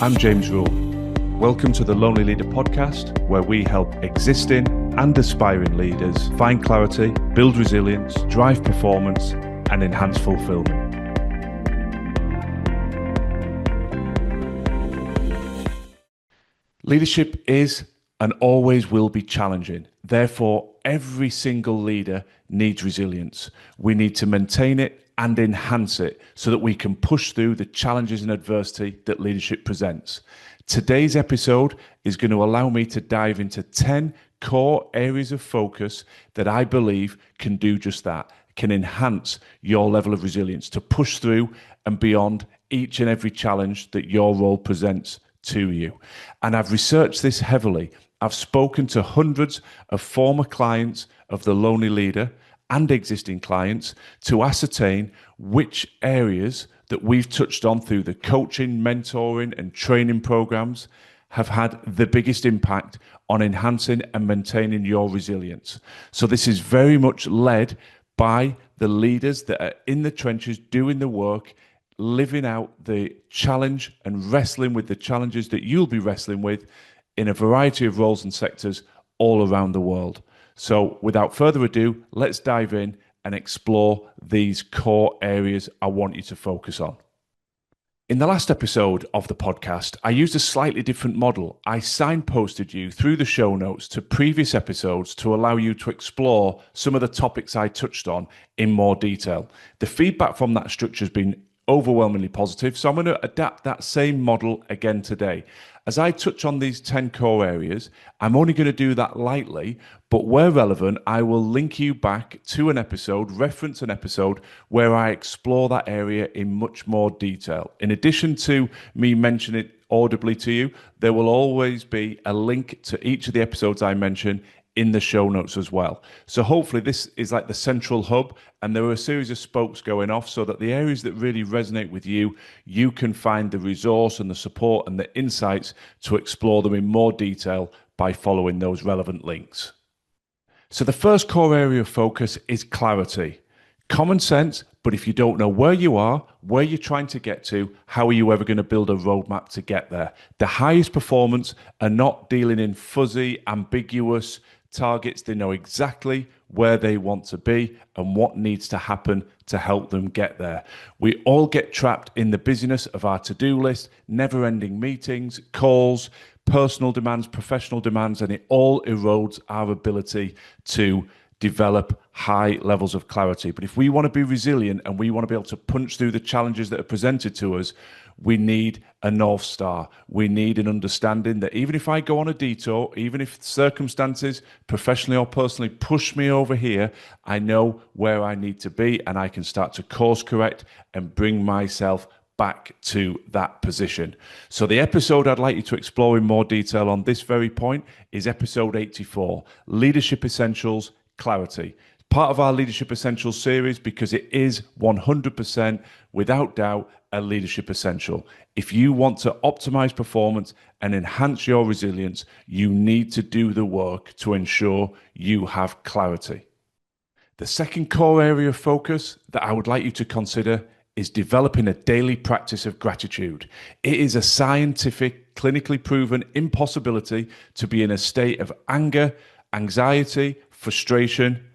I'm James Rule. Welcome to the Lonely Leader podcast, where we help existing and aspiring leaders find clarity, build resilience, drive performance, and enhance fulfillment. Leadership is and always will be challenging. Therefore, every single leader needs resilience. We need to maintain it and enhance it so that we can push through the challenges and adversity that leadership presents. Today's episode is going to allow me to dive into 10 core areas of focus that I believe can do just that, can enhance your level of resilience to push through and beyond each and every challenge that your role presents to you. And I've researched this heavily. I've spoken to hundreds of former clients of the Lonely Leader and existing clients to ascertain which areas that we've touched on through the coaching, mentoring, and training programs have had the biggest impact on enhancing and maintaining your resilience. So this is very much led by the leaders that are in the trenches doing the work, living out the challenge and wrestling with the challenges that you'll be wrestling with in a variety of roles and sectors all around the world. So without further ado, let's dive in and explore these core areas I want you to focus on. In the last episode of the podcast, I used a slightly different model. I signposted you through the show notes to previous episodes to allow you to explore some of the topics I touched on in more detail. The feedback from that structure has been overwhelmingly positive, so I'm going to adapt that same model again today. As I touch on these 10 core areas, I'm only going to do that lightly, but where relevant, I will link you back to an episode, reference an episode where I explore that area in much more detail. In addition to me mentioning it audibly to you, there will always be a link to each of the episodes I mention in the show notes as well. So hopefully this is like the central hub, and there are a series of spokes going off so that the areas that really resonate with you, you can find the resource and the support and the insights to explore them in more detail by following those relevant links. So the first core area of focus is clarity. Common sense, but if you don't know where you are, where you're trying to get to, how are you ever going to build a roadmap to get there? The highest performance are not dealing in fuzzy, ambiguous targets. They know exactly where they want to be and what needs to happen to help them get there. We all get trapped in the busyness of our to-do list, never-ending meetings, calls, personal demands, professional demands, and it all erodes our ability to develop high levels of clarity. But if we want to be resilient and we want to be able to punch through the challenges that are presented to us, we need a North Star. We need an understanding that even if I go on a detour, even if circumstances, professionally or personally, push me over here, I know where I need to be and I can start to course correct and bring myself back to that position. So the episode I'd like you to explore in more detail on this very point is episode 84, Leadership Essentials, Clarity. Part of our Leadership Essentials series because it is 100% without doubt a leadership essential. If you want to optimize performance and enhance your resilience, you need to do the work to ensure you have clarity. The second core area of focus that I would like you to consider is developing a daily practice of gratitude. It is a scientific, clinically proven impossibility to be in a state of anger, anxiety, frustration,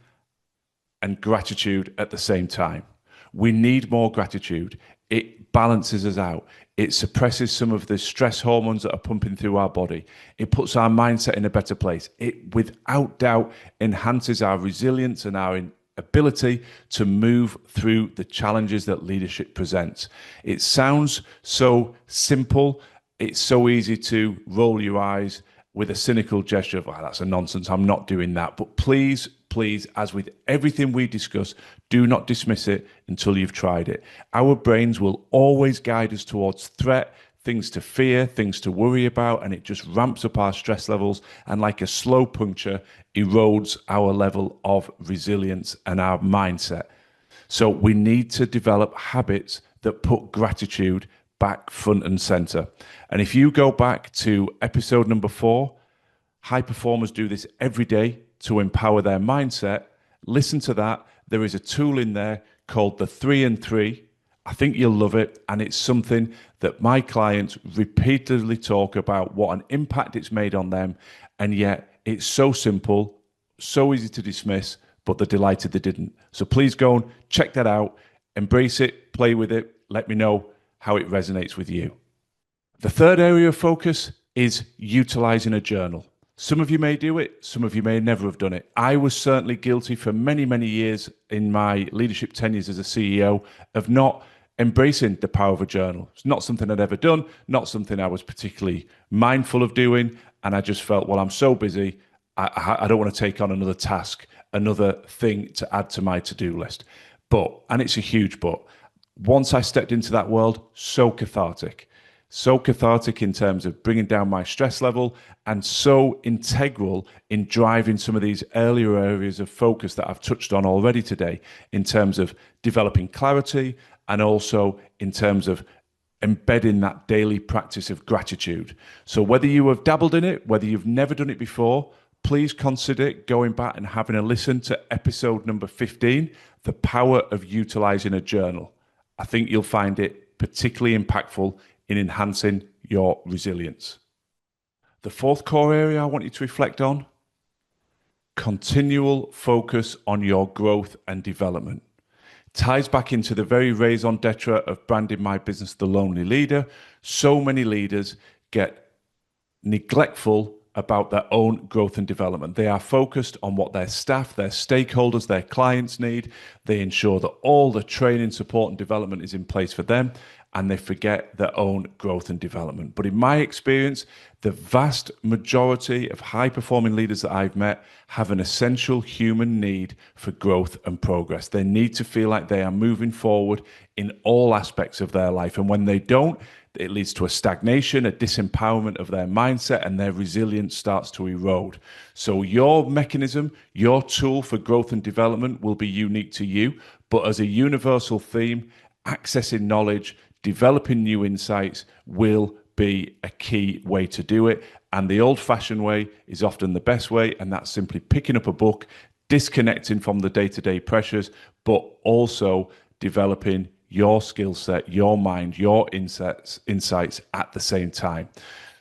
and gratitude at the same time. We need more gratitude. It balances us out. It suppresses some of the stress hormones that are pumping through our body. It puts our mindset in a better place. It, without doubt, enhances our resilience and our ability to move through the challenges that leadership presents. It sounds so simple. It's so easy to roll your eyes with a cynical gesture of, "Oh, that's a nonsense, I'm not doing that." But please, as with everything we discuss, do not dismiss it until you've tried it. Our brains will always guide us towards threat, things to fear, things to worry about, and it just ramps up our stress levels and, like a slow puncture, erodes our level of resilience and our mindset. So we need to develop habits that put gratitude back front and center. And if you go back to episode number 4, high performers do this every day to empower their mindset. Listen to that. There is a tool in there called the 3 and 3. I think you'll love it. And it's something that my clients repeatedly talk about, what an impact it's made on them. And yet it's so simple, so easy to dismiss, but they're delighted they didn't. So please go and check that out, embrace it, play with it. Let me know how it resonates with you. The third area of focus is utilizing a journal. Some of you may do it, some of you may never have done it. I was certainly guilty for many, many years in my leadership tenures as a CEO of not embracing the power of a journal. It's not something I'd ever done, not something I was particularly mindful of doing. And I just felt, well, I'm so busy, I don't want to take on another task, another thing to add to my to-do list. But, and it's a huge but, once I stepped into that world, so cathartic in terms of bringing down my stress level, and so integral in driving some of these earlier areas of focus that I've touched on already today, in terms of developing clarity and also in terms of embedding that daily practice of gratitude. So whether you have dabbled in it, whether you've never done it before, please consider going back and having a listen to episode number 15, The Power of Utilizing a Journal. I think you'll find it particularly impactful in enhancing your resilience. The fourth core area I want you to reflect on, continual focus on your growth and development. Ties back into the very raison d'etre of branding my business The Lonely Leader. So many leaders get neglectful about their own growth and development. They are focused on what their staff, their stakeholders, their clients need. They ensure that all the training, support, and development is in place for them, and they forget their own growth and development. But in my experience, the vast majority of high-performing leaders that I've met have an essential human need for growth and progress. They need to feel like they are moving forward in all aspects of their life. And when they don't, it leads to a stagnation, a disempowerment of their mindset, and their resilience starts to erode. So your mechanism, your tool for growth and development will be unique to you. But as a universal theme, accessing knowledge, developing new insights will be a key way to do it. And the old-fashioned way is often the best way, and that's simply picking up a book, disconnecting from the day-to-day pressures, but also developing your skill set, your mind, your insights at the same time.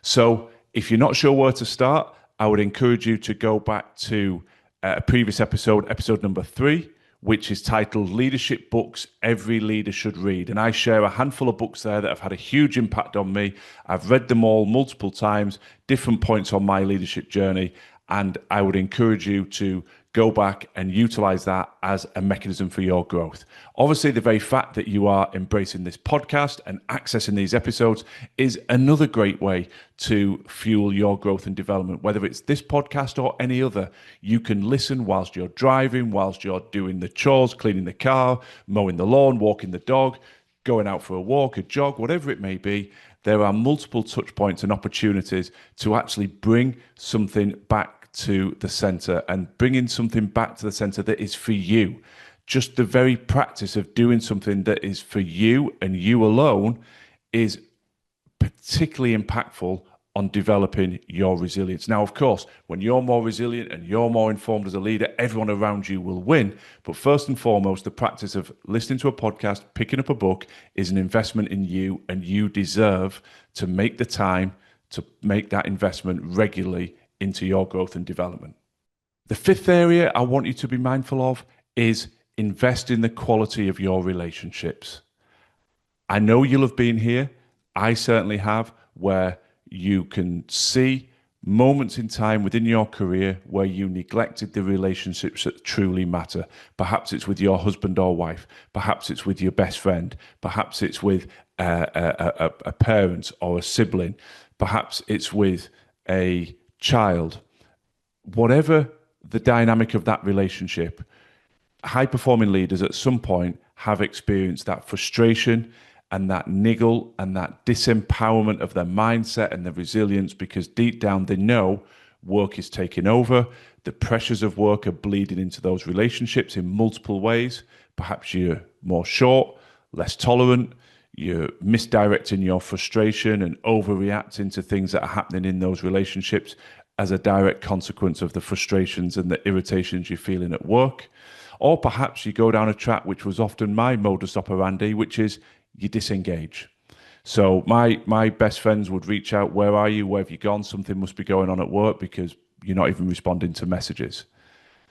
So if you're not sure where to start, I would encourage you to go back to a previous episode, episode number 3, which is titled Leadership Books Every Leader Should Read. And I share a handful of books there that have had a huge impact on me. I've read them all multiple times, different points on my leadership journey. And I would encourage you to go back and utilize that as a mechanism for your growth. Obviously, the very fact that you are embracing this podcast and accessing these episodes is another great way to fuel your growth and development. Whether it's this podcast or any other, you can listen whilst you're driving, whilst you're doing the chores, cleaning the car, mowing the lawn, walking the dog, going out for a walk, a jog, whatever it may be. There are multiple touch points and opportunities to actually bring something back to the center, and bringing something back to the center that is for you. Just the very practice of doing something that is for you and you alone is particularly impactful on developing your resilience. Now, of course, when you're more resilient and you're more informed as a leader, everyone around you will win. But first and foremost, the practice of listening to a podcast, picking up a book is an investment in you, and you deserve to make the time to make that investment regularly into your growth and development. The fifth area I want you to be mindful of is invest in the quality of your relationships. I know you'll have been here, I certainly have, where you can see moments in time within your career where you neglected the relationships that truly matter. Perhaps it's with your husband or wife, perhaps it's with your best friend, perhaps it's with a parent or a sibling, perhaps it's with a child. Whatever the dynamic of that relationship, high-performing leaders at some point have experienced that frustration and that niggle and that disempowerment of their mindset and their resilience, because deep down they know work is taking over. The pressures of work are bleeding into those relationships in multiple ways. Perhaps you're more short, less tolerant, you're misdirecting your frustration and overreacting to things that are happening in those relationships as a direct consequence of the frustrations and the irritations you're feeling at work. Or perhaps you go down a track which was often my modus operandi, which is you disengage. So my best friends would reach out, where are you? Where have you gone? Something must be going on at work because you're not even responding to messages.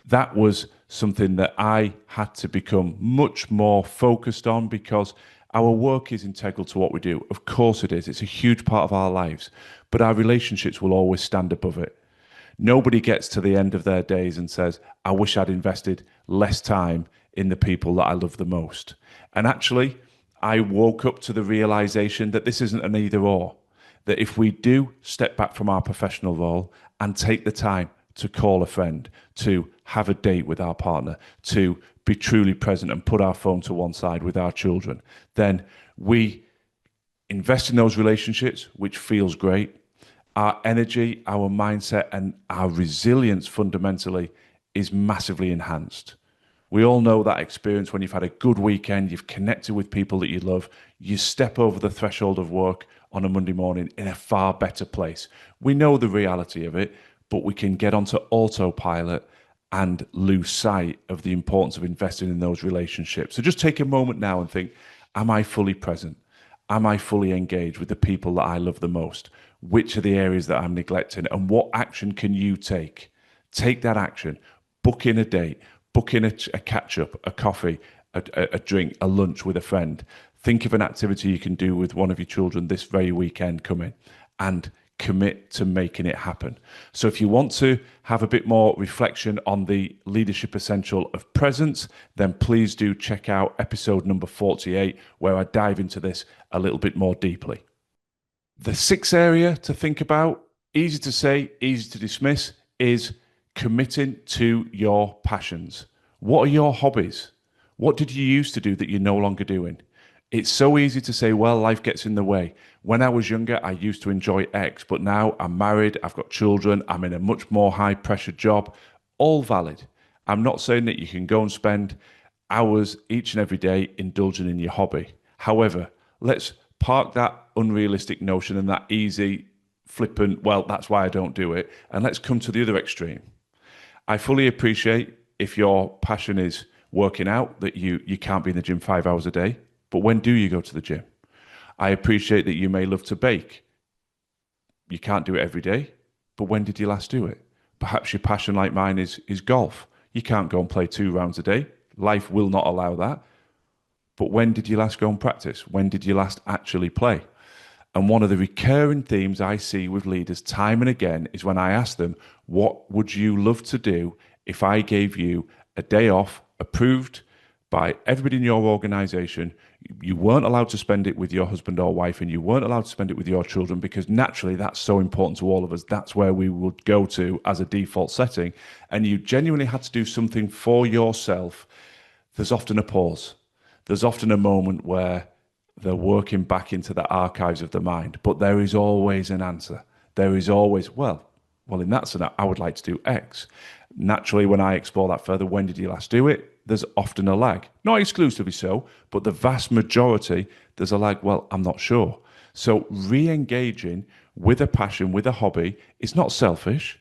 That was something that I had to become much more focused on because our work is integral to what we do. Of course it is. It's a huge part of our lives, but our relationships will always stand above it. Nobody gets to the end of their days and says, I wish I'd invested less time in the people that I love the most. And actually, I woke up to the realization that this isn't an either or, that if we do step back from our professional role and take the time to call a friend, to have a date with our partner, to be truly present and put our phone to one side with our children, then we invest in those relationships, which feels great. Our energy, our mindset, and our resilience fundamentally is massively enhanced. We all know that experience when you've had a good weekend, you've connected with people that you love, you step over the threshold of work on a Monday morning in a far better place. We know the reality of it, but we can get onto autopilot and lose sight of the importance of investing in those relationships. So just take a moment now and think, am I fully present? Am I fully engaged with the people that I love the most? Which are the areas that I'm neglecting? And what action can you take? Take that action. Book in a date. Book in a catch up, a coffee, a drink, a lunch with a friend. Think of an activity you can do with one of your children this very weekend coming and commit to making it happen. So if you want to have a bit more reflection on the leadership essential of presence, then please do check out episode number 48, where I dive into this a little bit more deeply. The sixth area to think about, easy to say, easy to dismiss, is committing to your passions. What are your hobbies? What did you used to do that you're no longer doing? It's so easy to say, well, life gets in the way. When I was younger, I used to enjoy X, but now I'm married, I've got children, I'm in a much more high pressure job. All valid. I'm not saying that you can go and spend hours each and every day indulging in your hobby. However, let's park that unrealistic notion and that easy, flippant, well, that's why I don't do it, and let's come to the other extreme. I fully appreciate if your passion is working out, that you can't be in the gym 5 hours a day, but when do you go to the gym? I appreciate that you may love to bake. You can't do it every day, but when did you last do it? Perhaps your passion, like mine, is golf. You can't go and play 2 rounds a day. Life will not allow that. But when did you last go and practice? When did you last actually play? And one of the recurring themes I see with leaders time and again is when I ask them, what would you love to do if I gave you a day off approved by everybody in your organization? You weren't allowed to spend it with your husband or wife, and you weren't allowed to spend it with your children, because naturally that's so important to all of us. That's where we would go to as a default setting. And you genuinely had to do something for yourself. There's often a pause. There's often a moment where they're working back into the archives of the mind, but there is always an answer. There is always, well, in that scenario, I would like to do X. Naturally, when I explore that further, when did you last do it? There's often a lag. Not exclusively so, but the vast majority, there's a lag, well, I'm not sure. So re-engaging with a passion, with a hobby, is not selfish,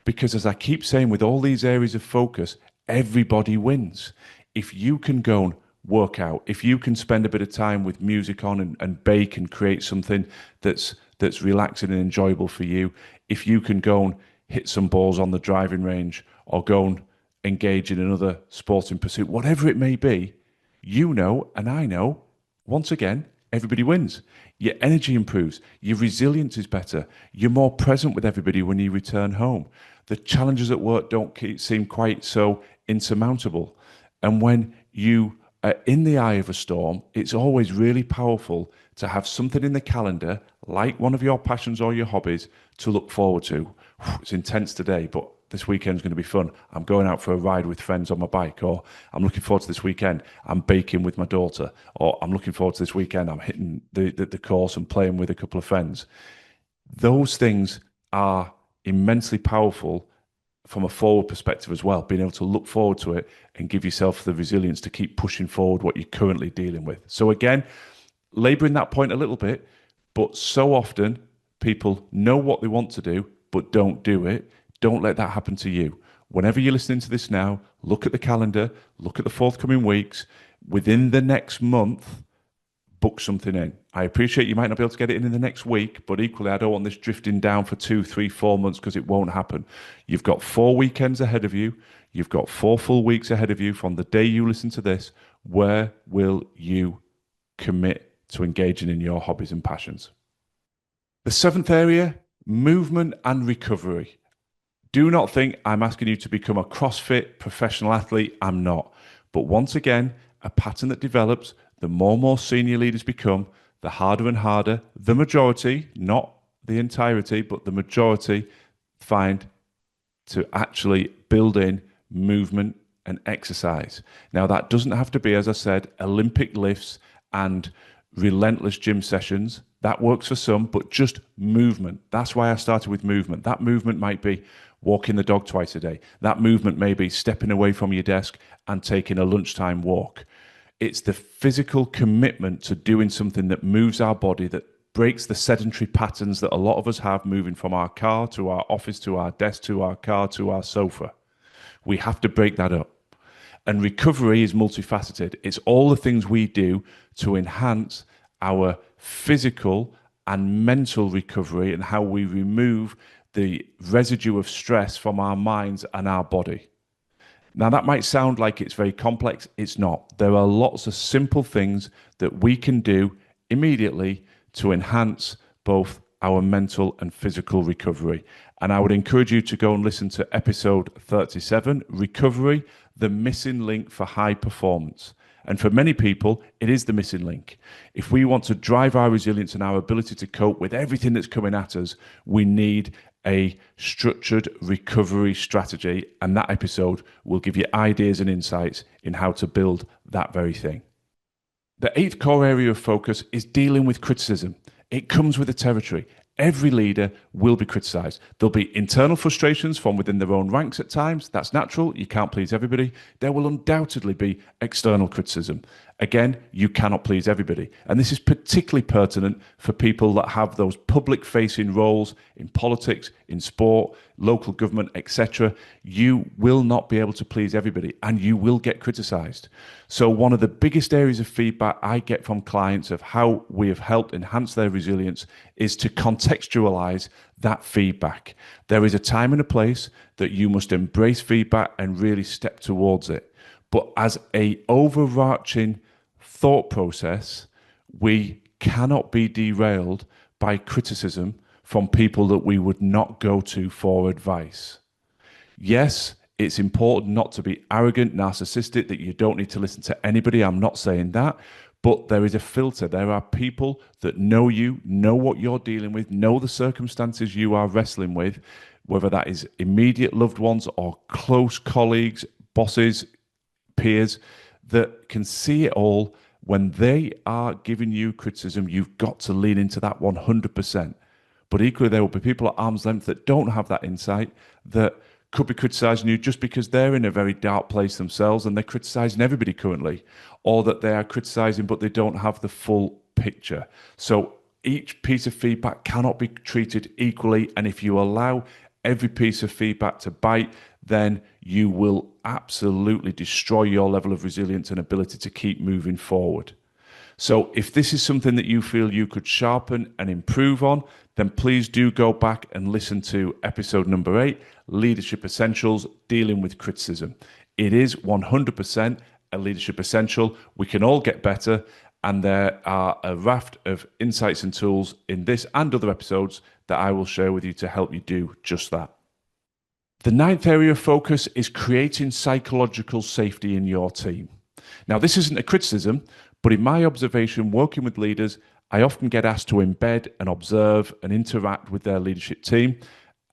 because as I keep saying, with all these areas of focus, everybody wins. If you can go and work out, if you can spend a bit of time with music on and bake and create something that's relaxing and enjoyable for you, if you can go and hit some balls on the driving range or go and engage in another sporting pursuit, whatever it may be, you know, and I know, once again, everybody wins. Your energy improves, your resilience is better, you're more present with everybody when you return home. The challenges at work don't seem quite so insurmountable. And when you are in the eye of a storm, it's always really powerful to have something in the calendar, like one of your passions or your hobbies, to look forward to. It's intense today, but this weekend's going to be fun. I'm going out for a ride with friends on my bike, or I'm looking forward to this weekend, I'm baking with my daughter, or I'm looking forward to this weekend, I'm hitting the course and playing with a couple of friends. Those things are immensely powerful from a forward perspective as well, being able to look forward to it and give yourself the resilience to keep pushing forward what you're currently dealing with. So again, laboring that point a little bit, but so often people know what they want to do, but don't do it. Don't let that happen to you. Whenever you're listening to this now, look at the calendar, look at the forthcoming weeks. Within the next month, book something in. I appreciate you might not be able to get it in the next week, but equally, I don't want this drifting down for 2, 3, 4 months because it won't happen. You've got 4 weekends ahead of you. You've got 4 full weeks ahead of you from the day you listen to this. Where will you commit to engaging in your hobbies and passions? The seventh area, movement and recovery. Do not think I'm asking you to become a CrossFit professional athlete. I'm not. But once again, a pattern that develops, the more and more senior leaders become, the harder and harder the majority, not the entirety, but the majority find to actually build in movement and exercise. Now, that doesn't have to be, as I said, Olympic lifts and relentless gym sessions. That works for some, but just movement. That's why I started with movement. That movement might be walking the dog twice a day. That movement may be stepping away from your desk and taking a lunchtime walk. It's the physical commitment to doing something that moves our body, that breaks the sedentary patterns that a lot of us have, moving from our car to our office to our desk to our car to our sofa. We have to break that up. And recovery is multifaceted. It's all the things we do to enhance our physical and mental recovery and how we remove the residue of stress from our minds and our body. Now, that might sound like it's very complex. It's not. There are lots of simple things that we can do immediately to enhance both our mental and physical recovery. And I would encourage you to go and listen to episode 37, Recovery, the missing link for high performance. And for many people, it is the missing link. If we want to drive our resilience and our ability to cope with everything that's coming at us, we need a structured recovery strategy. And that episode will give you ideas and insights in how to build that very thing. The eighth core area of focus is dealing with criticism. It comes with the territory. Every leader will be criticized. There'll be internal frustrations from within their own ranks at times. That's natural. You can't please everybody. There will undoubtedly be external criticism. Again, you cannot please everybody. And this is particularly pertinent for people that have those public-facing roles in politics, in sport, local government, etc. You will not be able to please everybody, and you will get criticized. So one of the biggest areas of feedback I get from clients of how we have helped enhance their resilience is to contextualize that feedback. There is a time and a place that you must embrace feedback and really step towards it. But as a overarching thought process, we cannot be derailed by criticism from people that we would not go to for advice. Yes, it's important not to be arrogant, narcissistic, that you don't need to listen to anybody. I'm not saying that. But there is a filter. There are people that know you, know what you're dealing with, know the circumstances you are wrestling with, whether that is immediate loved ones or close colleagues, bosses, peers, that can see it all. When they are giving you criticism, you've got to lean into that 100%. But equally, there will be people at arm's length that don't have that insight, that could be criticizing you just because they're in a very dark place themselves and they're criticizing everybody currently, or that they are criticizing but they don't have the full picture. So each piece of feedback cannot be treated equally. And if you allow every piece of feedback to bite, then you will absolutely destroy your level of resilience and ability to keep moving forward. So if this is something that you feel you could sharpen and improve on, then please do go back and listen to episode number 8, Leadership Essentials, Dealing with Criticism. It is 100% a leadership essential. We can all get better, and there are a raft of insights and tools in this and other episodes that I will share with you to help you do just that. The ninth area of focus is creating psychological safety in your team. Now, this isn't a criticism, but in my observation, working with leaders, I often get asked to embed and observe and interact with their leadership team.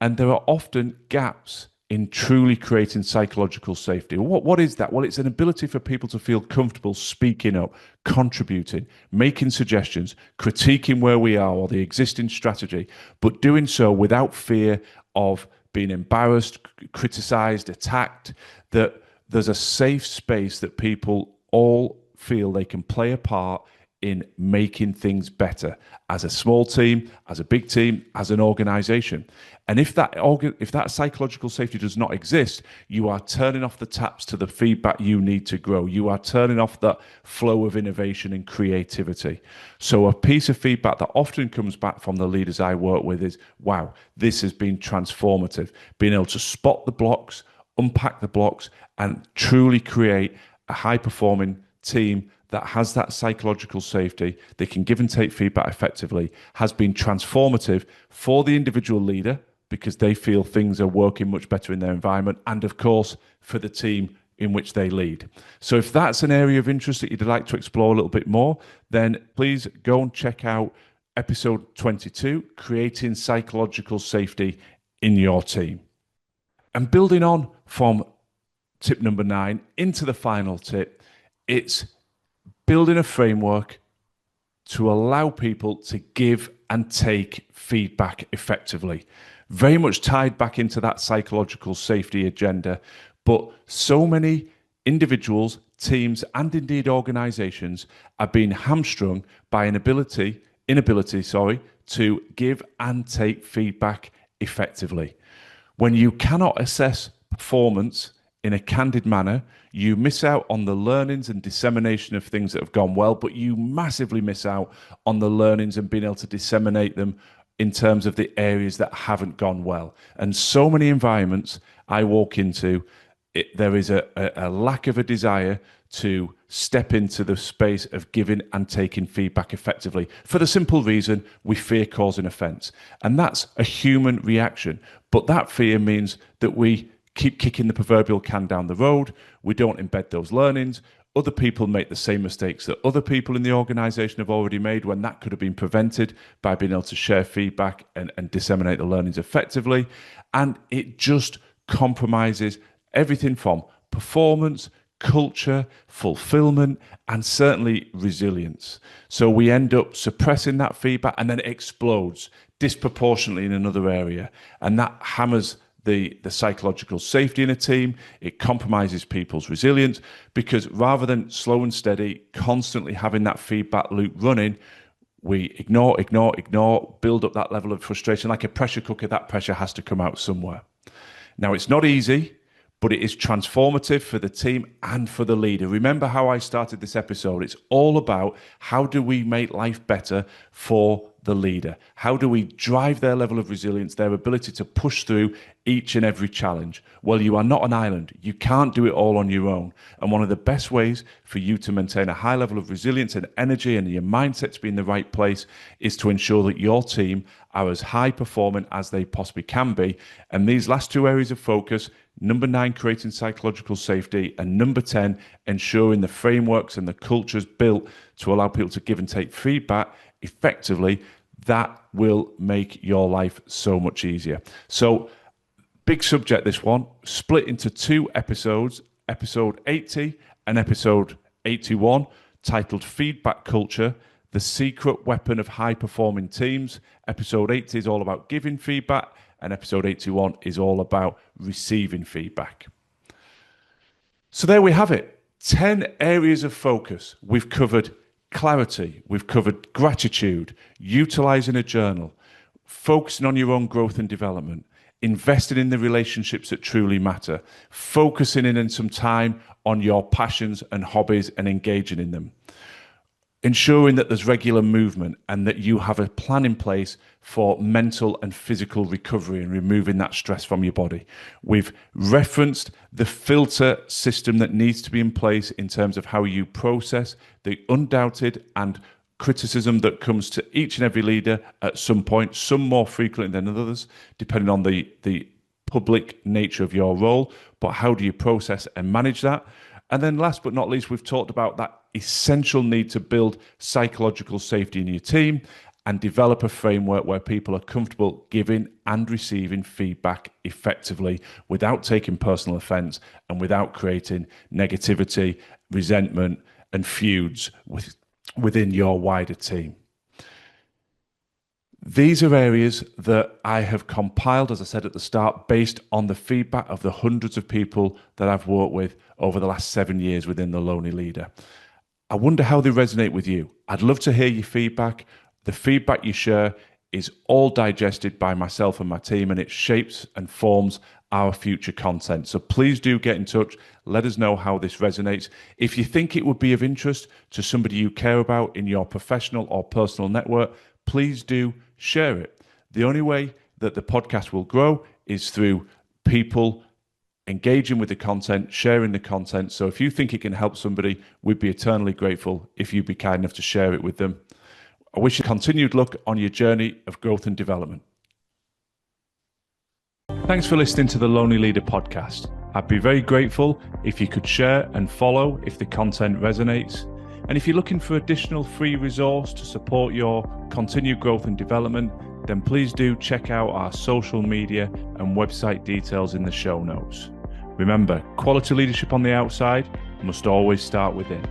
And there are often gaps in truly creating psychological safety. What is that? Well, it's an ability for people to feel comfortable speaking up, contributing, making suggestions, critiquing where we are or the existing strategy, but doing so without fear of being embarrassed, criticized, attacked, that there's a safe space that people all feel they can play a part in making things better as a small team, as a big team, as an organization. And if that psychological safety does not exist, you are turning off the taps to the feedback you need to grow. You are turning off that flow of innovation and creativity. So a piece of feedback that often comes back from the leaders I work with is, wow, this has been transformative. Being able to spot the blocks, unpack the blocks, and truly create a high-performing team that has that psychological safety, they can give and take feedback effectively, has been transformative for the individual leader because they feel things are working much better in their environment, and of course, for the team in which they lead. So if that's an area of interest that you'd like to explore a little bit more, then please go and check out episode 22, Creating Psychological Safety in Your Team. And building on from tip number 9 into the final tip, it's building a framework to allow people to give and take feedback effectively. Very much tied back into that psychological safety agenda, but so many individuals, teams, and indeed organizations are being hamstrung by inability to give and take feedback effectively. When you cannot assess performance in a candid manner, you miss out on the learnings and dissemination of things that have gone well, but you massively miss out on the learnings and being able to disseminate them in terms of the areas that haven't gone well. And so many environments I walk into, there is a lack of a desire to step into the space of giving and taking feedback effectively for the simple reason we fear causing offense. And that's a human reaction. But that fear means that we keep kicking the proverbial can down the road. We don't embed those learnings. Other people make the same mistakes that other people in the organization have already made when that could have been prevented by being able to share feedback and disseminate the learnings effectively. And it just compromises everything from performance, culture, fulfillment, and certainly resilience. So we end up suppressing that feedback and then it explodes disproportionately in another area. And that hammers the psychological safety in a team. It compromises people's resilience because rather than slow and steady, constantly having that feedback loop running, we ignore, build up that level of frustration. Like a pressure cooker, that pressure has to come out somewhere. Now, it's not easy, but it is transformative for the team and for the leader. Remember how I started this episode? It's all about how do we make life better for the leader? How do we drive their level of resilience, their ability to push through each and every challenge? Well, you are not an island. You can't do it all on your own. And one of the best ways for you to maintain a high level of resilience and energy and your mindset to be in the right place is to ensure that your team are as high performing as they possibly can be. And these last two areas of focus, number 9, creating psychological safety, and number 10, ensuring the frameworks and the cultures built to allow people to give and take feedback effectively, that will make your life so much easier. So, big subject, this one, split into 2 episodes, episode 80 and episode 81, titled Feedback Culture, the Secret Weapon of High-Performing Teams. Episode 80 is all about giving feedback, and episode 81 is all about receiving feedback. So there we have it, 10 areas of focus. We've covered clarity, we've covered gratitude, utilizing a journal, focusing on your own growth and development, investing in the relationships that truly matter, focusing in some time on your passions and hobbies and engaging in them, ensuring that there's regular movement and that you have a plan in place for mental and physical recovery and removing that stress from your body. We've referenced the filter system that needs to be in place in terms of how you process the undoubted and criticism that comes to each and every leader at some point, some more frequently than others, depending on the public nature of your role. But how do you process and manage that? And then last but not least, we've talked about that essential need to build psychological safety in your team and develop a framework where people are comfortable giving and receiving feedback effectively without taking personal offense and without creating negativity, resentment, and feuds within your wider team. These are areas that I have compiled, as I said at the start, based on the feedback of the hundreds of people that I've worked with over the last 7 years within the Lonely Leader. I wonder how they resonate with you. I'd love to hear your feedback. The feedback you share is all digested by myself and my team, and it shapes and forms our future content. So please do get in touch. Let us know how this resonates. If you think it would be of interest to somebody you care about in your professional or personal network, please do share it. The only way that the podcast will grow is through people engaging with the content, sharing the content. So if you think it can help somebody, we'd be eternally grateful if you'd be kind enough to share it with them. I wish you continued luck on your journey of growth and development. Thanks for listening to the Lonely Leader podcast. I'd be very grateful if you could share and follow if the content resonates. And if you're looking for additional free resource to support your continued growth and development, then please do check out our social media and website details in the show notes. Remember, quality leadership on the outside must always start within.